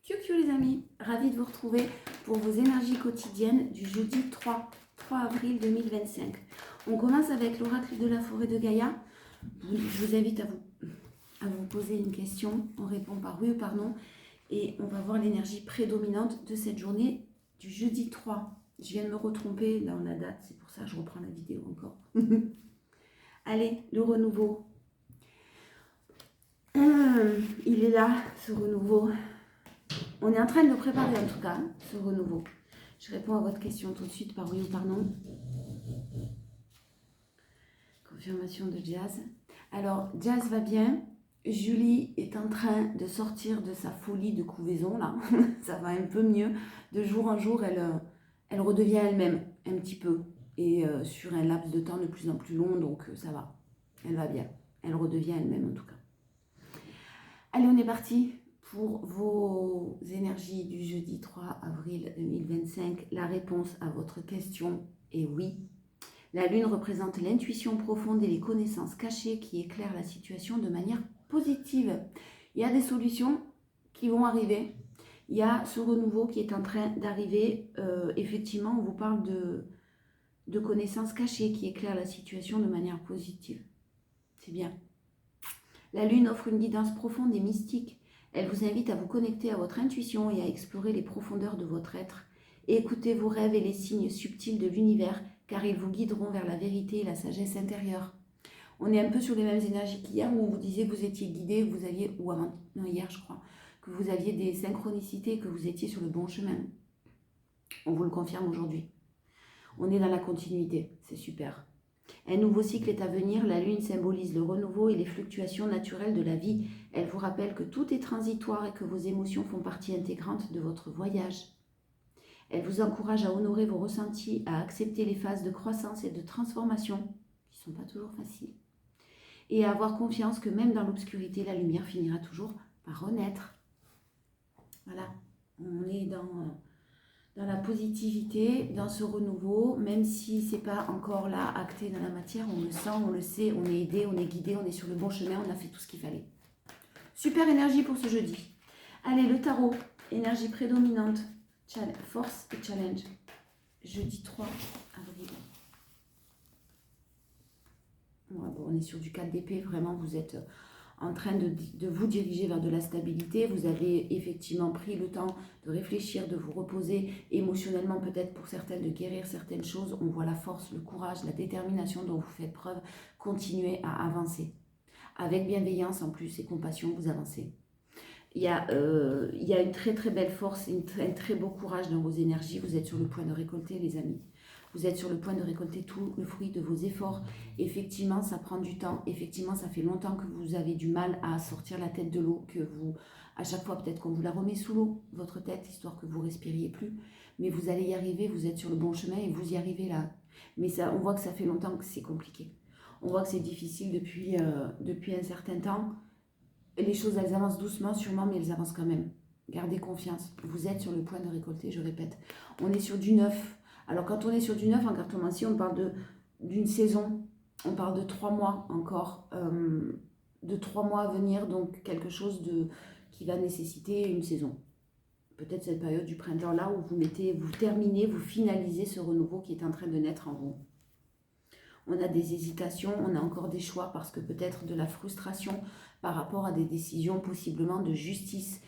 Kiou les amis, ravi de vous retrouver pour vos énergies quotidiennes du jeudi 3 avril 2025. On commence avec l'oracle de la forêt de Gaïa. Je vous invite à vous poser une question. On répond par oui ou par non. Et on va voir l'énergie prédominante de cette journée du jeudi 3. Je viens de me retromper dans la date, c'est pour ça que je reprends la vidéo encore. Allez, le renouveau. Il est là, ce renouveau. On est en train de le préparer en tout cas, ce renouveau. Je réponds à votre question tout de suite par oui ou par non. Confirmation de Jazz. Alors, Jazz va bien. Julie est en train de sortir de sa folie de couvaison, là. Ça va un peu mieux. De jour en jour, elle redevient elle-même, un petit peu. Et sur un laps de temps de plus en plus long, donc ça va. Elle va bien. Elle redevient elle-même, en tout cas. Allez, on est parti pour vos énergies du jeudi 3 avril 2025. La réponse à votre question est oui. La lune représente l'intuition profonde et les connaissances cachées qui éclairent la situation de manière positive. Il y a des solutions qui vont arriver. Il y a ce renouveau qui est en train d'arriver. Effectivement, on vous parle de connaissances cachées qui éclairent la situation de manière positive. C'est bien. La lune offre une guidance profonde et mystique. Elle vous invite à vous connecter à votre intuition et à explorer les profondeurs de votre être. Écoutez vos rêves et les signes subtils de l'univers, car ils vous guideront vers la vérité et la sagesse intérieure. On est un peu sur les mêmes énergies qu'hier, où on vous disait que vous étiez guidé, vous aviez, ou avant, non, hier je crois, que vous aviez des synchronicités, que vous étiez sur le bon chemin. On vous le confirme aujourd'hui. On est dans la continuité, c'est super. Un nouveau cycle est à venir, la lune symbolise le renouveau et les fluctuations naturelles de la vie. Elle vous rappelle que tout est transitoire et que vos émotions font partie intégrante de votre voyage. Elle vous encourage à honorer vos ressentis, à accepter les phases de croissance et de transformation, qui ne sont pas toujours faciles, et à avoir confiance que même dans l'obscurité, la lumière finira toujours par renaître. Voilà, on est dans la positivité, dans ce renouveau, même si ce n'est pas encore là acté dans la matière, on le sent, on le sait, on est aidé, on est guidé, on est sur le bon chemin, on a fait tout ce qu'il fallait. Super énergie pour ce jeudi. Allez, le tarot, énergie prédominante, force et challenge, jeudi 3 avril. Ouais, bon, on est sur du 4 d'épée, vraiment vous êtes en train de vous diriger vers de la stabilité. Vous avez effectivement pris le temps de réfléchir, de vous reposer émotionnellement, peut-être pour certaines, de guérir certaines choses. On voit la force, le courage, la détermination dont vous faites preuve. Continuez à avancer. Avec bienveillance en plus et compassion, vous avancez. Il y a une très très belle force, un très beau courage dans vos énergies. Vous êtes sur le point de récolter, les amis. Vous êtes sur le point de récolter tout le fruit de vos efforts. Effectivement, ça prend du temps. Effectivement, ça fait longtemps que vous avez du mal à sortir la tête de l'eau, que vous, à chaque fois, peut-être qu'on vous la remet sous l'eau, votre tête, histoire que vous respiriez plus. Mais vous allez y arriver, vous êtes sur le bon chemin et vous y arrivez là. Mais ça, on voit que ça fait longtemps que c'est compliqué. On voit que c'est difficile depuis un certain temps. Les choses, elles avancent doucement, sûrement, mais elles avancent quand même. Gardez confiance. Vous êtes sur le point de récolter, je répète. On est sur du neuf. Alors, quand on est sur du neuf en cartomancie, on parle d'une saison. On parle de 3 mois encore. De 3 mois à venir, donc quelque chose qui va nécessiter une saison. Peut-être cette période du printemps là où vous terminez, vous finalisez ce renouveau qui est en train de naître en vous. On a des hésitations, on a encore des choix parce que peut-être de la frustration par rapport à des décisions possiblement de justice.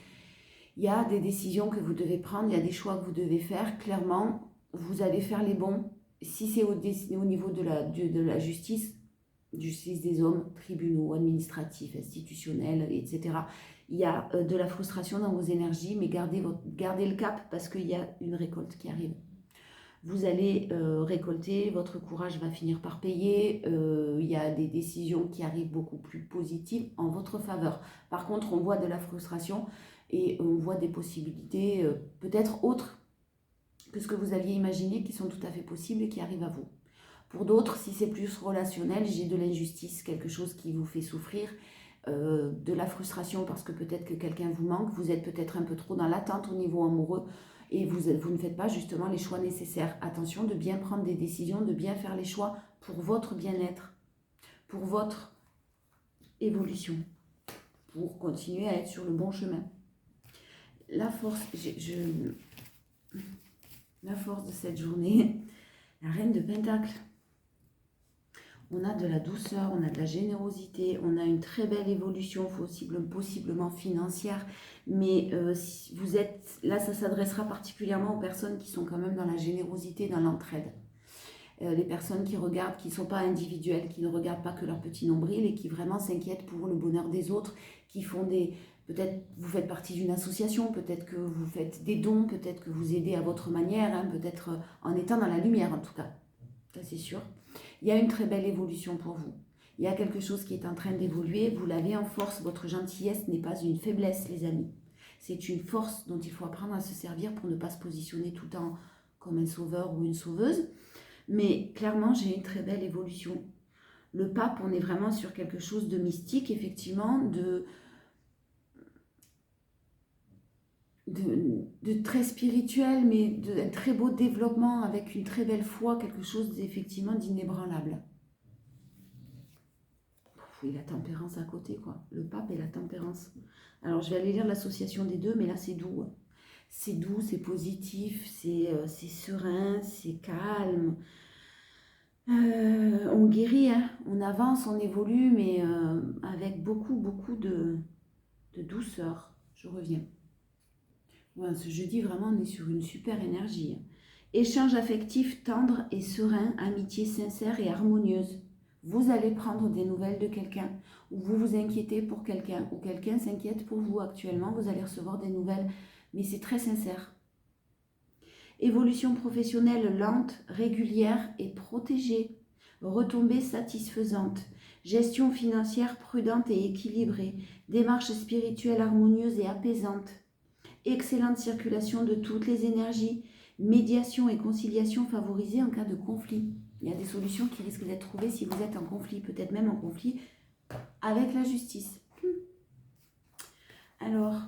Il y a des décisions que vous devez prendre, il y a des choix que vous devez faire. Clairement, vous allez faire les bons. Si c'est au niveau de la justice des hommes, tribunaux, administratifs, institutionnels, etc., il y a de la frustration dans vos énergies, mais gardez le cap parce qu'il y a une récolte qui arrive. Vous allez récolter, votre courage va finir par payer, il y a des décisions qui arrivent beaucoup plus positives en votre faveur. Par contre, on voit de la frustration et on voit des possibilités peut-être autres que ce que vous aviez imaginé qui sont tout à fait possibles et qui arrivent à vous. Pour d'autres, si c'est plus relationnel, j'ai de l'injustice, quelque chose qui vous fait souffrir, de la frustration parce que peut-être que quelqu'un vous manque, vous êtes peut-être un peu trop dans l'attente au niveau amoureux, et vous ne faites pas justement les choix nécessaires. Attention de bien prendre des décisions, de bien faire les choix pour votre bien-être, pour votre évolution, pour continuer à être sur le bon chemin. la force, la force de cette journée, la reine de Pentacle. On a de la douceur, on a de la générosité, on a une très belle évolution, possiblement financière, mais si vous êtes là, ça s'adressera particulièrement aux personnes qui sont quand même dans la générosité, dans l'entraide. Les personnes qui regardent, qui ne sont pas individuelles, qui ne regardent pas que leur petit nombril et qui vraiment s'inquiètent pour le bonheur des autres, qui font des... Peut-être vous faites partie d'une association, peut-être que vous faites des dons, peut-être que vous aidez à votre manière, hein, peut-être en étant dans la lumière en tout cas, ça c'est sûr. Il y a une très belle évolution pour vous. Il y a quelque chose qui est en train d'évoluer, vous l'avez en force, votre gentillesse n'est pas une faiblesse les amis. C'est une force dont il faut apprendre à se servir pour ne pas se positionner tout le temps comme un sauveur ou une sauveuse. Mais clairement, j'ai une très belle évolution. Le pape, on est vraiment sur quelque chose de mystique, effectivement, de très spirituel, mais d'un très beau développement avec une très belle foi, quelque chose effectivement d'inébranlable. Et la tempérance à côté, quoi. Le pape et la tempérance. Alors, je vais aller lire l'association des deux, mais là, c'est doux. C'est doux, c'est positif, c'est serein, c'est calme. On guérit, hein. On avance, on évolue, mais avec beaucoup de douceur. Je reviens. Ouais, ce jeudi, vraiment, on est sur une super énergie. Échange affectif tendre et serein, amitié sincère et harmonieuse. Vous allez prendre des nouvelles de quelqu'un, ou vous vous inquiétez pour quelqu'un, ou quelqu'un s'inquiète pour vous actuellement, vous allez recevoir des nouvelles, mais c'est très sincère. Évolution professionnelle lente, régulière et protégée. Retombée satisfaisante. Gestion financière prudente et équilibrée. Démarche spirituelle harmonieuse et apaisante. Excellente circulation de toutes les énergies. Médiation et conciliation favorisée en cas de conflit. Il y a des solutions qui risquent d'être trouvées si vous êtes en conflit, peut-être même en conflit avec la justice. Alors,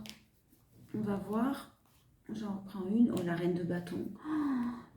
on va voir. J'en reprends une. Oh, la reine de bâton.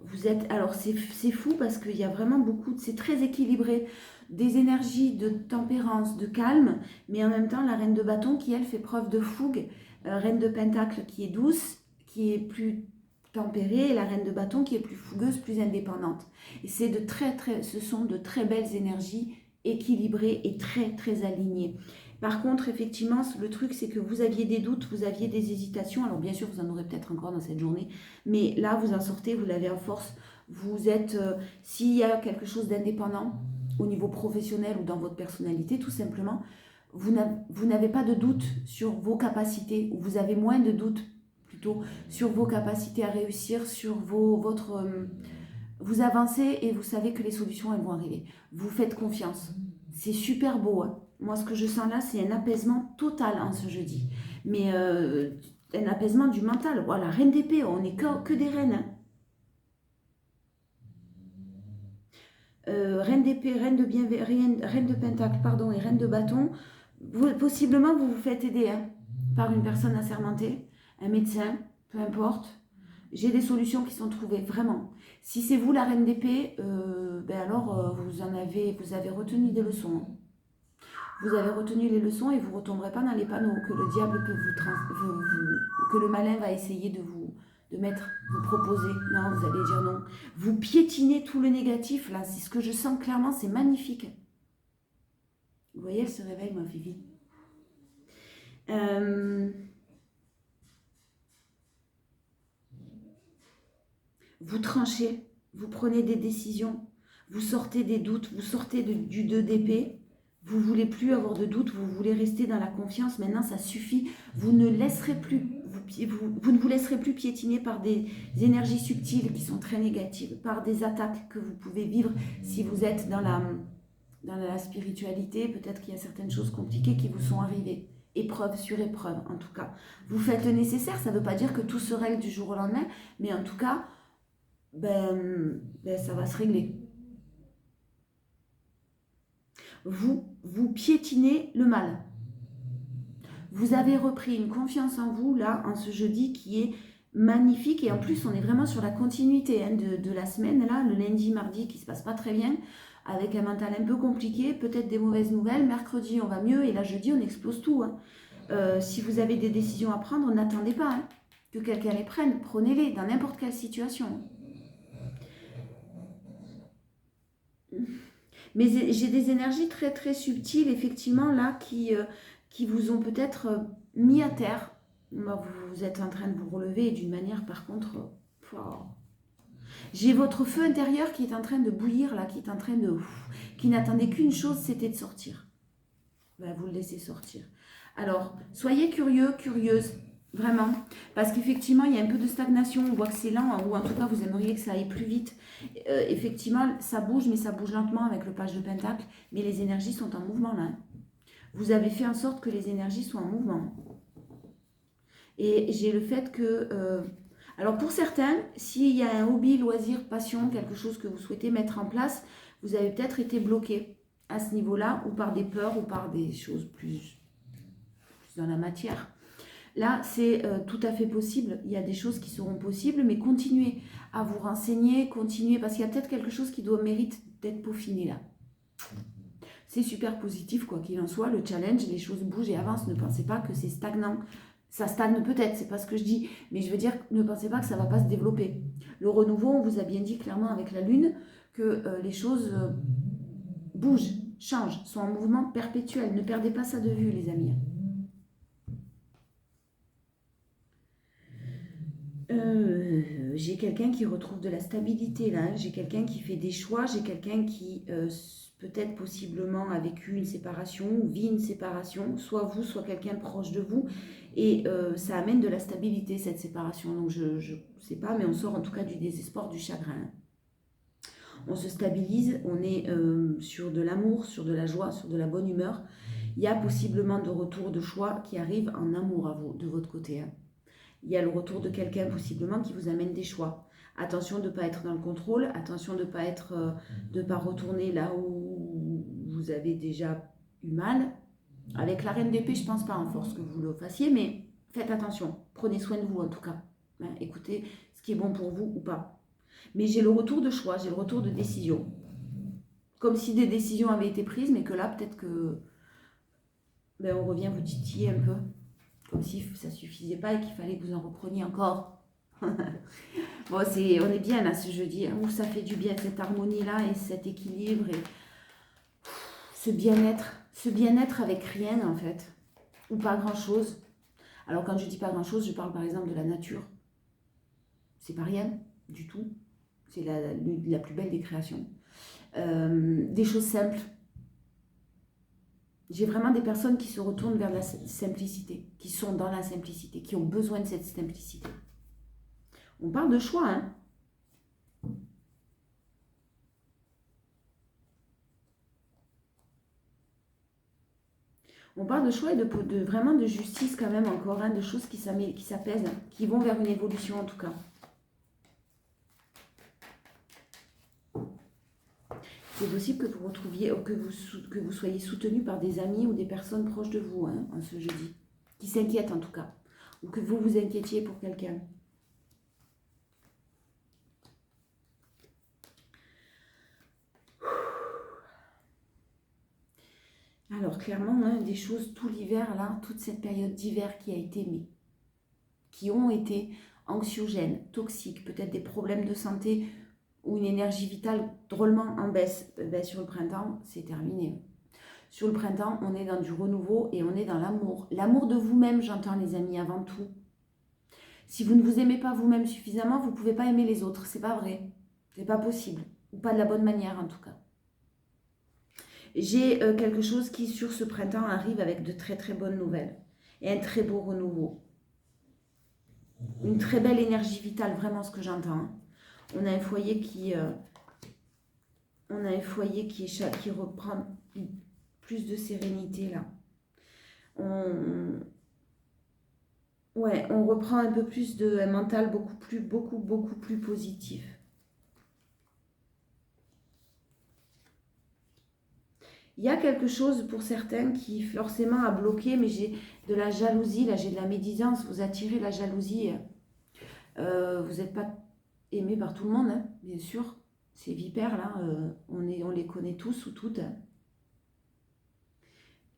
Vous êtes... Alors, c'est fou parce qu'il y a vraiment beaucoup... C'est très équilibré. Des énergies de tempérance, de calme, mais en même temps, la reine de bâton qui, elle, fait preuve de fougue. Reine de pentacle qui est douce, qui est plus tempérée, et la reine de bâton qui est plus fougueuse, plus indépendante. Et ce sont de très belles énergies équilibrées et très alignées. Par contre, effectivement, le truc, c'est que vous aviez des doutes, vous aviez des hésitations. Alors, bien sûr, vous en aurez peut-être encore dans cette journée. Mais là, vous en sortez, vous l'avez en force. Vous êtes... s'il y a quelque chose d'indépendant au niveau professionnel ou dans votre personnalité, tout simplement, vous n'avez pas de doute sur vos capacités, ou vous avez moins de doute plutôt sur vos capacités à réussir, sur vous avancez et vous savez que les solutions, elles vont arriver. Vous faites confiance. C'est super beau, hein. Moi, ce que je sens là, c'est un apaisement total en ce jeudi. Mais un apaisement du mental. Voilà, reine d'épée, on n'est que des reines. Hein. Reine d'épée, reine de pentacle, pardon, et reine de bâton. Possiblement, vous vous faites aider hein, par une personne assermentée, un médecin, peu importe. J'ai des solutions qui sont trouvées, vraiment. Si c'est vous la reine d'épée, alors vous avez retenu des leçons. Hein. Vous avez retenu les leçons et vous ne retomberez pas dans les panneaux que le diable peut que le malin va essayer de vous proposer. Non, vous allez dire non. Vous piétinez tout le négatif, là. C'est ce que je sens clairement, c'est magnifique. Vous voyez, elle se réveille, ma Fifi. Vous tranchez, vous prenez des décisions, vous sortez des doutes, vous sortez du 2 d'épée. Vous ne voulez plus avoir de doute, vous voulez rester dans la confiance. Maintenant, ça suffit. Vous ne laisserez plus, vous ne vous laisserez plus piétiner par des énergies subtiles qui sont très négatives, par des attaques que vous pouvez vivre si vous êtes dans la spiritualité. Peut-être qu'il y a certaines choses compliquées qui vous sont arrivées. Épreuve sur épreuve, en tout cas. Vous faites le nécessaire. Ça ne veut pas dire que tout se règle du jour au lendemain, mais en tout cas, ça va se régler. Vous piétinez le mal. Vous avez repris une confiance en vous, là, en ce jeudi, qui est magnifique. Et en plus, on est vraiment sur la continuité hein, de la semaine, là, le lundi, mardi, qui ne se passe pas très bien, avec un mental un peu compliqué, peut-être des mauvaises nouvelles. Mercredi, on va mieux, et là, jeudi, on explose tout. Hein. Si vous avez des décisions à prendre, n'attendez pas. Hein. Que quelqu'un les prenne, prenez-les dans n'importe quelle situation. Mais j'ai des énergies très très subtiles, effectivement, là, qui vous ont peut-être mis à terre. Vous êtes en train de vous relever et d'une manière, par contre, j'ai votre feu intérieur qui est en train de bouillir, là, qui est en train de... qui n'attendait qu'une chose, c'était de sortir. Ben, vous le laissez sortir. Alors, soyez curieux, curieuse, vraiment, parce qu'effectivement, il y a un peu de stagnation, on voit que c'est lent, ou en tout cas, vous aimeriez que ça aille plus vite. Effectivement, ça bouge, mais ça bouge lentement avec le page de Pentacle, mais les énergies sont en mouvement, là. Vous avez fait en sorte que les énergies soient en mouvement. Et j'ai le fait que... alors, pour certains, s'il y a un hobby, loisir, passion, quelque chose que vous souhaitez mettre en place, vous avez peut-être été bloqué à ce niveau-là, ou par des peurs, ou par des choses plus dans la matière. Là, c'est tout à fait possible. Il y a des choses qui seront possibles, mais continuez à vous renseigner, continuez, parce qu'il y a peut-être quelque chose qui mérite d'être peaufiné là. C'est super positif, quoi qu'il en soit. Le challenge, les choses bougent et avancent. Ne pensez pas que c'est stagnant. Ça stagne peut-être, c'est pas ce que je dis, mais je veux dire, ne pensez pas que ça ne va pas se développer. Le renouveau, on vous a bien dit clairement avec la Lune que les choses bougent, changent, sont en mouvement perpétuel. Ne perdez pas ça de vue, les amis. J'ai quelqu'un qui retrouve de la stabilité là, j'ai quelqu'un qui fait des choix, j'ai quelqu'un qui peut-être possiblement a vécu une séparation ou vit une séparation, soit vous, soit quelqu'un proche de vous, et ça amène de la stabilité cette séparation, donc je ne sais pas, mais on sort en tout cas du désespoir, du chagrin. On se stabilise, on est sur de l'amour, sur de la joie, sur de la bonne humeur. Il y a possiblement de retour de choix qui arrivent en amour à vous, de votre côté. Il y a le retour de quelqu'un possiblement qui vous amène des choix. Attention de ne pas être dans le contrôle, attention de ne pas retourner là où vous avez déjà eu mal. Avec la reine d'épée, je ne pense pas en force que vous le fassiez, mais faites attention, prenez soin de vous en tout cas. Écoutez ce qui est bon pour vous ou pas. Mais j'ai le retour de choix, j'ai le retour de décision. Comme si des décisions avaient été prises, mais que là, peut-être que on revient vous titiller un peu. Comme si ça ne suffisait pas et qu'il fallait que vous en repreniez encore. Bon, on est bien là ce jeudi, où ça fait du bien, cette harmonie-là et cet équilibre et ce bien-être avec rien en fait, ou pas grand-chose. Alors quand je dis pas grand-chose, je parle par exemple de la nature. C'est pas rien du tout, c'est la plus belle des créations. Des choses simples. J'ai vraiment des personnes qui se retournent vers la simplicité, qui sont dans la simplicité, qui ont besoin de cette simplicité. On parle de choix, hein. On parle de choix et vraiment de justice quand même encore, hein, de choses qui s'apaisent, qui vont vers une évolution en tout cas. C'est possible que vous retrouviez, que vous soyez soutenu par des amis ou des personnes proches de vous, hein, en ce jeudi, qui s'inquiètent en tout cas, ou que vous vous inquiétiez pour quelqu'un. Alors clairement, hein, des choses tout l'hiver, là, toute cette période d'hiver qui ont été anxiogènes, toxiques, peut-être des problèmes de santé ou une énergie vitale drôlement en baisse. Sur le printemps, c'est terminé. Sur le printemps, on est dans du renouveau et on est dans l'amour. L'amour de vous-même, j'entends les amis, avant tout. Si vous ne vous aimez pas vous-même suffisamment, vous ne pouvez pas aimer les autres. C'est pas vrai. C'est pas possible. Ou pas de la bonne manière en tout cas. J'ai quelque chose qui, sur ce printemps, arrive avec de très très bonnes nouvelles. Et un très beau renouveau. Une très belle énergie vitale, vraiment ce que j'entends. On a un foyer qui reprend plus de sérénité là. On reprend un peu plus de mental beaucoup plus positif. Il y a quelque chose pour certains qui forcément a bloqué, mais j'ai de la jalousie, là j'ai de la médisance, vous attirez la jalousie. Vous n'êtes pas aimé par tout le monde, hein, bien sûr. Ces vipères là, on les connaît tous ou toutes.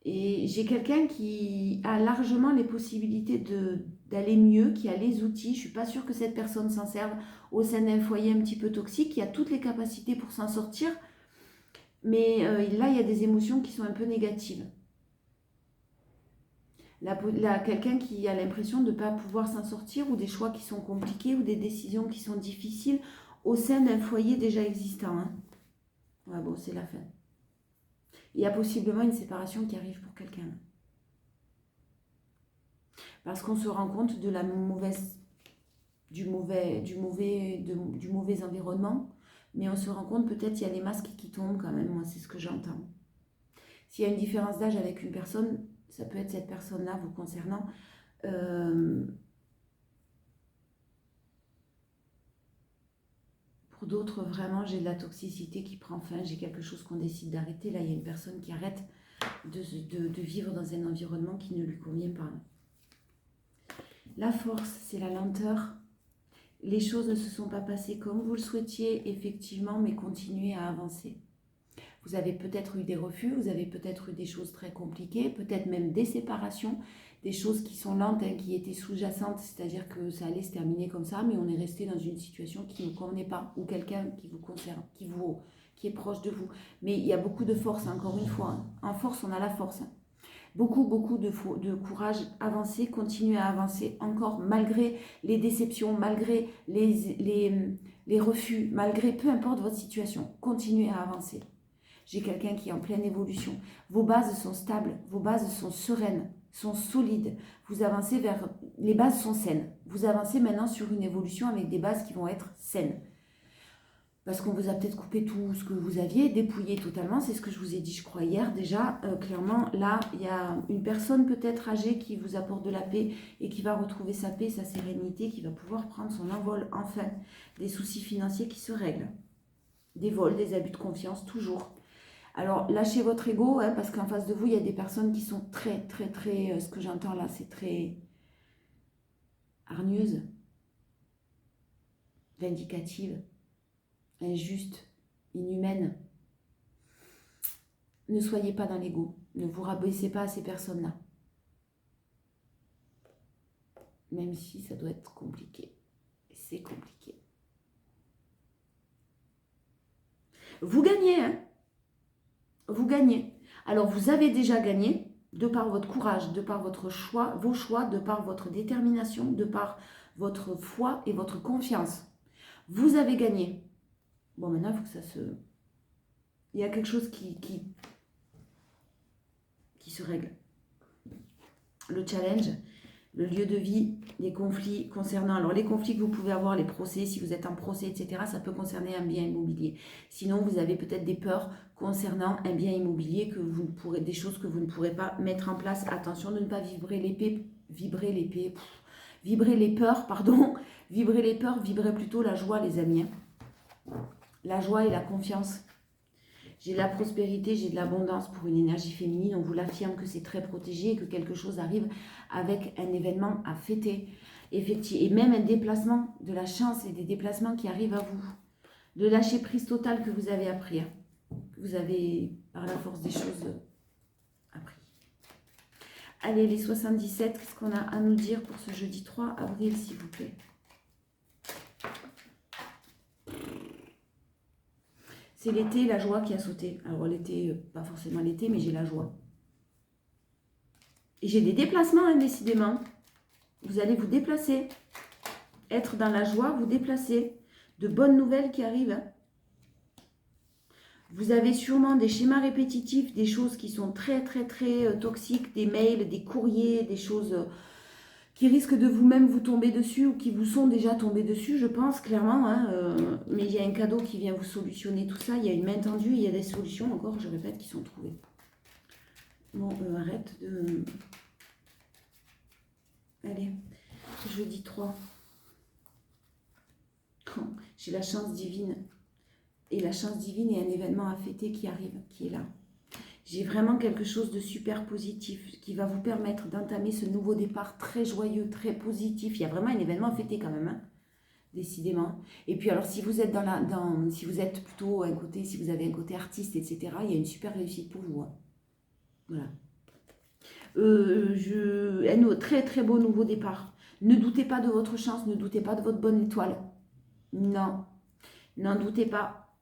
Et j'ai quelqu'un qui a largement les possibilités d'aller mieux, qui a les outils. Je ne suis pas sûre que cette personne s'en serve au sein d'un foyer un petit peu toxique, qui a toutes les capacités pour s'en sortir. Mais là, il y a des émotions qui sont un peu négatives. Quelqu'un qui a l'impression de ne pas pouvoir s'en sortir, ou des choix qui sont compliqués, ou des décisions qui sont difficiles au sein d'un foyer déjà existant. Hein. Ouais, bon, c'est la fin. Il y a possiblement une séparation qui arrive pour quelqu'un. Parce qu'on se rend compte de la du mauvais environnement, mais on se rend compte peut-être qu'il y a les masques qui tombent quand même, moi c'est ce que j'entends. S'il y a une différence d'âge avec une personne, ça peut être cette personne-là vous concernant. Pour d'autres, vraiment, j'ai de la toxicité qui prend fin, j'ai quelque chose qu'on décide d'arrêter. Là, il y a une personne qui arrête de vivre dans un environnement qui ne lui convient pas. La force, c'est la lenteur. Les choses ne se sont pas passées comme vous le souhaitiez, effectivement, mais continuez à avancer. Vous avez peut-être eu des refus, vous avez peut-être eu des choses très compliquées, peut-être même des séparations, des choses qui sont lentes, hein, qui étaient sous-jacentes, c'est-à-dire que ça allait se terminer comme ça, mais on est resté dans une situation qui ne vous convenait pas, ou quelqu'un qui vous concerne, qui est proche de vous. Mais il y a beaucoup de force, encore une fois. Hein. En force, on a la force. Hein. Beaucoup de courage, avancez, continuez à avancer encore malgré les déceptions, malgré les refus, malgré peu importe votre situation, continuez à avancer. J'ai quelqu'un qui est en pleine évolution. Vos bases sont stables, vos bases sont sereines, sont solides. Vous avancez vers... Les bases sont saines. Vous avancez maintenant sur une évolution avec des bases qui vont être saines. Parce qu'on vous a peut-être coupé tout ce que vous aviez, dépouillé totalement, c'est ce que je vous ai dit, je crois, hier déjà. Clairement, là, il y a une personne peut-être âgée qui vous apporte de la paix et qui va retrouver sa paix, sa sérénité, qui va pouvoir prendre son envol, enfin. Des soucis financiers qui se règlent. Des vols, des abus de confiance, toujours. Alors, lâchez votre ego, hein, parce qu'en face de vous, il y a des personnes qui sont très, ce que j'entends là, c'est très hargneuses, vindicatives, injustes, inhumaines. Ne soyez pas dans l'ego, ne vous rabaissez pas à ces personnes-là. Même si ça doit être compliqué, c'est compliqué. Vous gagnez, hein. Vous gagnez. Alors, vous avez déjà gagné de par votre courage, de par votre choix, vos choix, de par votre détermination, de par votre foi et votre confiance. Vous avez gagné. Bon, maintenant, il faut que ça se... Il y a quelque chose qui se règle. Le challenge, le lieu de vie, les conflits concernant... Alors, les conflits que vous pouvez avoir, les procès, si vous êtes en procès, etc., ça peut concerner un bien immobilier. Sinon, vous avez peut-être des peurs concernant un bien immobilier, des choses que vous ne pourrez pas mettre en place. Attention de ne pas vibrer les peurs, vibrez plutôt la joie, les amis. La joie et la confiance. J'ai de la prospérité, j'ai de l'abondance pour une énergie féminine. On vous l'affirme que c'est très protégé et que quelque chose arrive avec un événement à fêter. Effectivement, et même un déplacement, de la chance et des déplacements qui arrivent à vous. De lâcher prise totale que vous avez appris. Hein. Vous avez, par la force des choses, appris. Allez, les 77, qu'est-ce qu'on a à nous dire pour ce jeudi 3 avril, s'il vous plaît? C'est l'été, la joie qui a sauté. Alors l'été, pas forcément l'été, mais j'ai la joie. Et j'ai des déplacements, hein, décidément. Vous allez vous déplacer. Être dans la joie, vous déplacer. De bonnes nouvelles qui arrivent. Hein. Vous avez sûrement des schémas répétitifs, des choses qui sont très toxiques, des mails, des courriers, des choses qui risquent de vous-même vous tomber dessus ou qui vous sont déjà tombés dessus, je pense, clairement. Hein, mais il y a un cadeau qui vient vous solutionner tout ça. Il y a une main tendue, il y a des solutions, encore, je répète, qui sont trouvées. Bon, arrête de... Allez, jeudi 3. Oh, j'ai la chance divine. Et la chance divine est un événement à fêter qui arrive, qui est là. J'ai vraiment quelque chose de super positif qui va vous permettre d'entamer ce nouveau départ très joyeux, très positif. Il y a vraiment un événement à fêter quand même, hein, décidément. Et puis alors, si vous êtes si vous êtes plutôt un côté, si vous avez un côté artiste, etc., il y a une super réussite pour vous. Hein. Voilà. Un très beau nouveau départ. Ne doutez pas de votre chance, ne doutez pas de votre bonne étoile. Non, n'en doutez pas.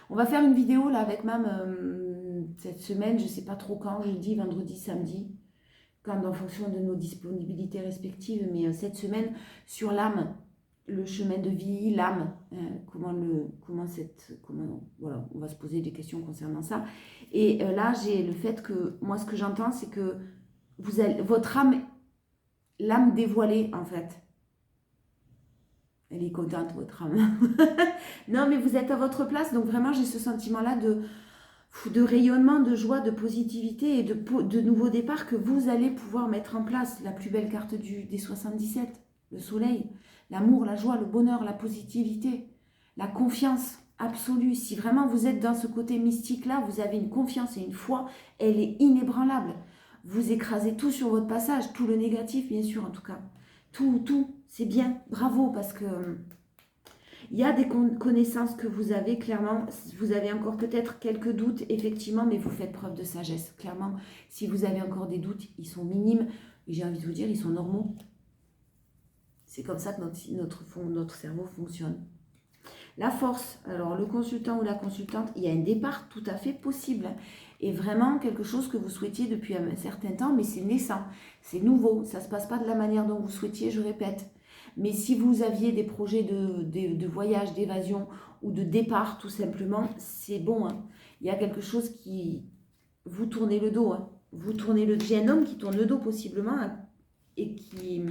On va faire une vidéo là avec Mam cette semaine, je ne sais pas trop quand, jeudi, vendredi, samedi, quand en fonction de nos disponibilités respectives, mais cette semaine sur l'âme, le chemin de vie, l'âme, voilà, on va se poser des questions concernant ça. Et là, j'ai le fait que, moi, ce que j'entends, c'est que votre âme, l'âme dévoilée, en fait, elle est contente, votre âme. Non, mais vous êtes à votre place, donc vraiment, j'ai ce sentiment-là de rayonnement, de joie, de positivité et de nouveaux départs que vous allez pouvoir mettre en place. La plus belle carte des 77, le soleil, l'amour, la joie, le bonheur, la positivité, la confiance absolue. Si vraiment vous êtes dans ce côté mystique-là, vous avez une confiance et une foi, elle est inébranlable. Vous écrasez tout sur votre passage, tout le négatif, bien sûr, en tout cas. Tout, c'est bien, bravo, parce que il y a des connaissances que vous avez, clairement, vous avez encore peut-être quelques doutes, effectivement, mais vous faites preuve de sagesse, clairement. Si vous avez encore des doutes, ils sont minimes, et j'ai envie de vous dire, ils sont normaux. C'est comme ça que notre cerveau fonctionne. La force, alors le consultant ou la consultante, il y a un départ tout à fait possible, et vraiment quelque chose que vous souhaitiez depuis un certain temps, mais c'est naissant, c'est nouveau, ça ne se passe pas de la manière dont vous souhaitiez, je répète. Mais si vous aviez des projets de voyage, d'évasion ou de départ, tout simplement, c'est bon. Hein. Il y a quelque chose qui... Vous tournez le dos. Hein. Vous tournez le... J'ai un homme qui tourne le dos possiblement hein, et qui...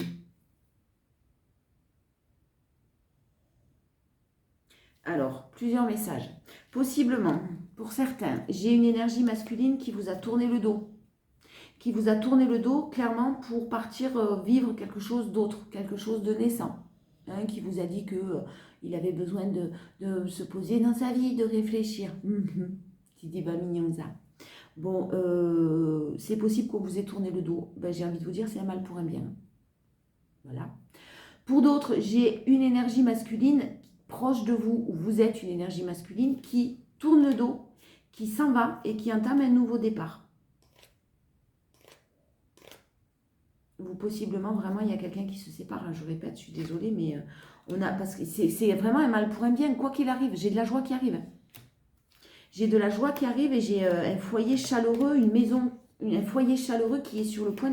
Alors, plusieurs messages. Possiblement, pour certains, j'ai une énergie masculine qui vous a tourné le dos. Qui vous a tourné le dos clairement pour partir vivre quelque chose d'autre, quelque chose de naissant. Hein, qui vous a dit qu'il avait besoin de se poser dans sa vie, de réfléchir. Qui dit bah mignon ça. Bon, c'est possible qu'on vous ait tourné le dos. Ben, j'ai envie de vous dire, c'est un mal pour un bien. Voilà. Pour d'autres, j'ai une énergie masculine proche de vous, ou vous êtes une énergie masculine qui tourne le dos, qui s'en va et qui entame un nouveau départ. Ou possiblement, vraiment, il y a quelqu'un qui se sépare. Hein, je répète, je suis désolée, mais parce que c'est vraiment un mal pour un bien, quoi qu'il arrive. J'ai de la joie qui arrive. J'ai de la joie qui arrive et j'ai un foyer chaleureux, une maison, un foyer chaleureux qui est sur le point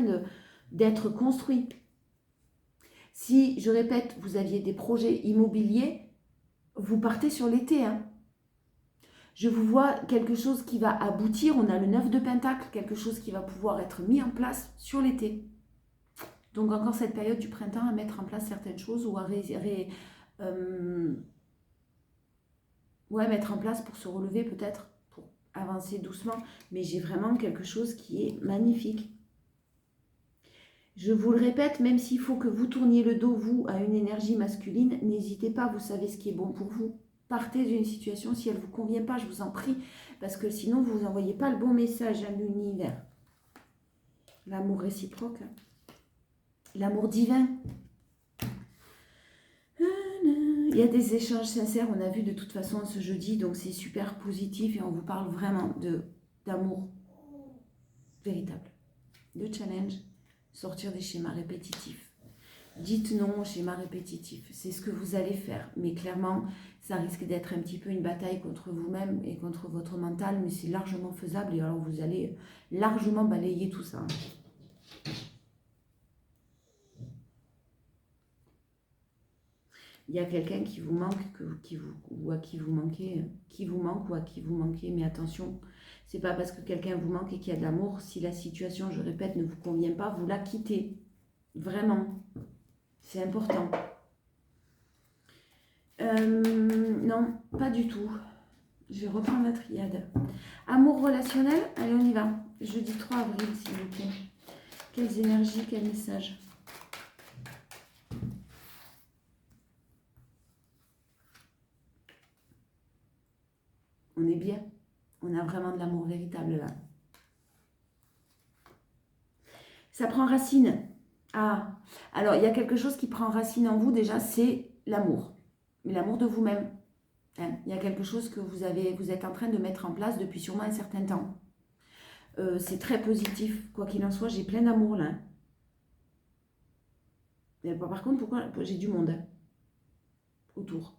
d'être construit. Si, je répète, vous aviez des projets immobiliers, vous partez sur l'été. Hein. Je vous vois quelque chose qui va aboutir. On a le 9 de Pentacle, quelque chose qui va pouvoir être mis en place sur l'été. Donc encore cette période du printemps à mettre en place certaines choses ou à mettre en place pour se relever peut-être, pour avancer doucement. Mais j'ai vraiment quelque chose qui est magnifique. Je vous le répète, même s'il faut que vous tourniez le dos, vous, à une énergie masculine, n'hésitez pas, vous savez ce qui est bon pour vous. Partez d'une situation, si elle ne vous convient pas, je vous en prie, parce que sinon, vous n'envoyez pas le bon message à l'univers. L'amour réciproque, l'amour divin. Il y a des échanges sincères, on a vu de toute façon ce jeudi, donc c'est super positif et on vous parle vraiment d'amour véritable, de challenge. Sortir des schémas répétitifs. Dites non aux schémas répétitifs. C'est ce que vous allez faire. Mais clairement, ça risque d'être un petit peu une bataille contre vous-même et contre votre mental. Mais c'est largement faisable. Et alors, vous allez largement balayer tout ça. Il y a quelqu'un qui vous manque, ou à qui vous manquez, qui vous manque ou à qui vous manquez. Mais attention, c'est pas parce que quelqu'un vous manque et qu'il y a de l'amour. Si la situation, je répète, ne vous convient pas, vous la quittez. Vraiment. C'est important. Non, pas du tout. Je vais reprendre la triade. Amour relationnel, allez, on y va. Jeudi 3 avril, s'il vous plaît. Quelles énergies, quels messages? On est bien. On a vraiment de l'amour véritable là. Ça prend racine. Ah, alors il y a quelque chose qui prend racine en vous déjà, c'est l'amour. Mais l'amour de vous-même. Hein, il y a quelque chose que vous êtes en train de mettre en place depuis sûrement un certain temps. C'est très positif. Quoi qu'il en soit, j'ai plein d'amour là. Mais par contre, pourquoi j'ai du monde autour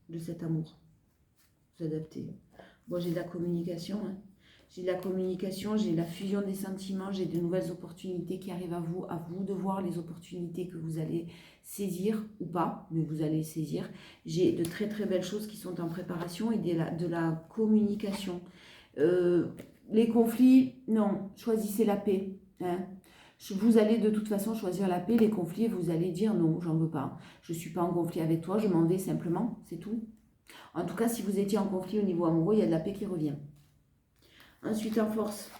de cet amour. Vous adaptez. Bon, j'ai de la communication. J'ai de la communication, j'ai la fusion des sentiments, j'ai de nouvelles opportunités qui arrivent à vous de voir les opportunités que vous allez saisir ou pas, mais vous allez saisir. J'ai de très très belles choses qui sont en préparation et de la communication. Les conflits, non, choisissez la paix. Vous allez de toute façon choisir la paix, les conflits, vous allez dire non, j'en veux pas. Je ne suis pas en conflit avec toi, je m'en vais simplement, c'est tout. En tout cas, si vous étiez en conflit au niveau amoureux, il y a de la paix qui revient. Ensuite, en force,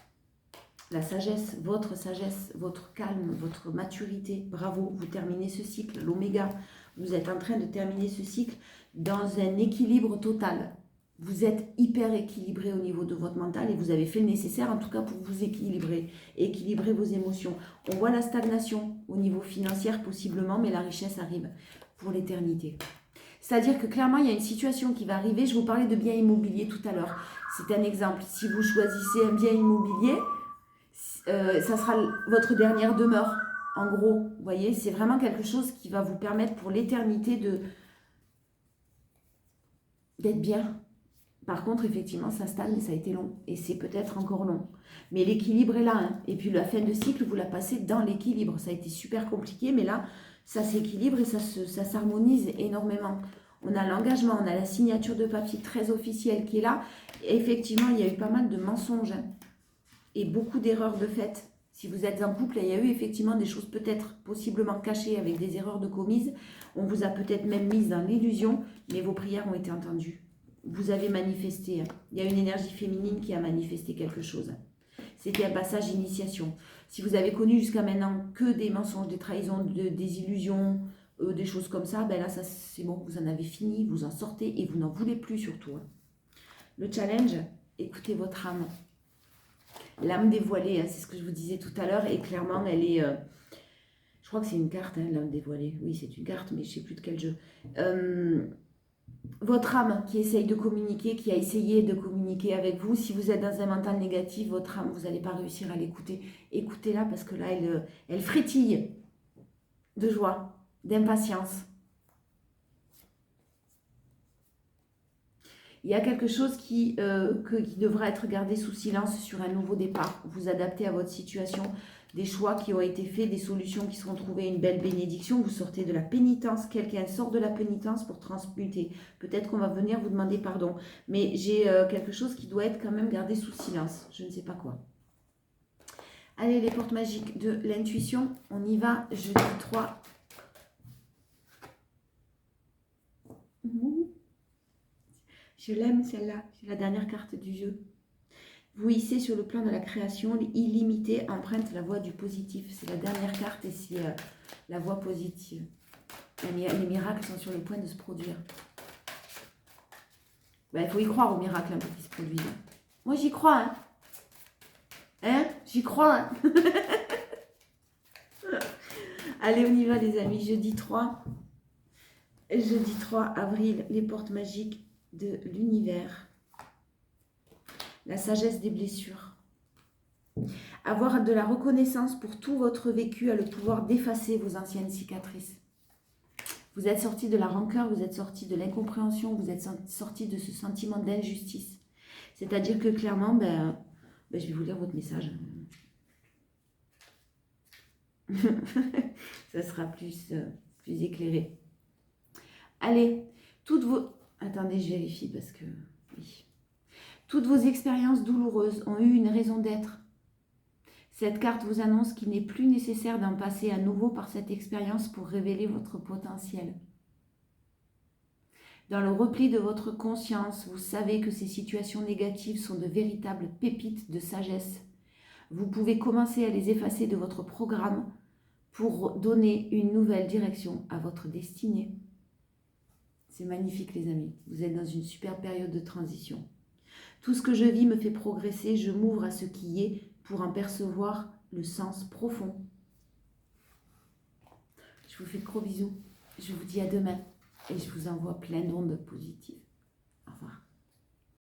la sagesse, votre calme, votre maturité. Bravo, vous terminez ce cycle, l'oméga. Vous êtes en train de terminer ce cycle dans un équilibre total. Vous êtes hyper équilibré au niveau de votre mental et vous avez fait le nécessaire en tout cas pour vous équilibrer vos émotions. On voit la stagnation au niveau financier possiblement, mais la richesse arrive pour l'éternité. C'est-à-dire que clairement, il y a une situation qui va arriver. Je vous parlais de biens immobiliers tout à l'heure. C'est un exemple. Si vous choisissez un bien immobilier, ça sera votre dernière demeure. En gros, vous voyez, c'est vraiment quelque chose qui va vous permettre pour l'éternité d'être bien. Par contre, effectivement, ça stagne et ça a été long. Et c'est peut-être encore long. Mais l'équilibre est là. Et puis la fin de cycle, vous la passez dans l'équilibre. Ça a été super compliqué, mais là, ça s'équilibre et ça s'harmonise énormément. On a l'engagement, on a la signature de papier très officielle qui est là. Et effectivement, il y a eu pas mal de mensonges et beaucoup d'erreurs de fait. Si vous êtes en couple, il y a eu effectivement des choses peut-être possiblement cachées avec des erreurs de commises. On vous a peut-être même mise dans l'illusion, mais vos prières ont été entendues. Vous avez manifesté. Il y a une énergie féminine qui a manifesté quelque chose. C'était un passage initiation. Si vous avez connu jusqu'à maintenant que des mensonges, des trahisons, des illusions, des choses comme ça, ben là, ça c'est bon, vous en avez fini, vous en sortez et vous n'en voulez plus surtout. Le challenge, écoutez votre âme. L'âme dévoilée, c'est ce que je vous disais tout à l'heure, et clairement, elle est... je crois que c'est une carte, l'âme dévoilée. Oui, c'est une carte, mais je ne sais plus de quel jeu. Votre âme qui essaye de communiquer, qui a essayé de communiquer avec vous, si vous êtes dans un mental négatif, votre âme, vous n'allez pas réussir à l'écouter. Écoutez-la parce que là, elle frétille de joie, d'impatience. Il y a quelque chose qui devra être gardé sous silence sur un nouveau départ. Vous adaptez à votre situation, des choix qui ont été faits, des solutions qui seront trouvées, une belle bénédiction. Vous sortez de la pénitence, quelqu'un sort de la pénitence pour transmuter. Peut-être qu'on va venir vous demander pardon. Mais j'ai quelque chose qui doit être quand même gardé sous silence. Je ne sais pas quoi. Allez, les portes magiques de l'intuition. On y va, jeudi 3. Je l'aime celle-là, c'est la dernière carte du jeu. Vous hissez sur le plan de la création, illimité, emprunte la voie du positif. C'est la dernière carte et c'est la voie positive. Les miracles sont sur le point de se produire. Ben, il faut y croire aux miracles pour qu'ils se produisent. Moi j'y crois. J'y crois. Allez, on y va les amis. Jeudi 3 avril, les portes magiques de l'univers. La sagesse des blessures. Avoir de la reconnaissance pour tout votre vécu a le pouvoir d'effacer vos anciennes cicatrices. Vous êtes sorti de la rancœur, vous êtes sorti de l'incompréhension, vous êtes sorti de ce sentiment d'injustice. C'est-à-dire que clairement, je vais vous lire votre message. Ça sera plus éclairé. Allez, toutes vos... Attendez, je vérifie parce que... Oui. Toutes vos expériences douloureuses ont eu une raison d'être. Cette carte vous annonce qu'il n'est plus nécessaire d'en passer à nouveau par cette expérience pour révéler votre potentiel. Dans le repli de votre conscience, vous savez que ces situations négatives sont de véritables pépites de sagesse. Vous pouvez commencer à les effacer de votre programme pour donner une nouvelle direction à votre destinée. C'est magnifique les amis, vous êtes dans une super période de transition. Tout ce que je vis me fait progresser, je m'ouvre à ce qui est pour en percevoir le sens profond. Je vous fais de gros bisous, je vous dis à demain et je vous envoie plein d'ondes positives.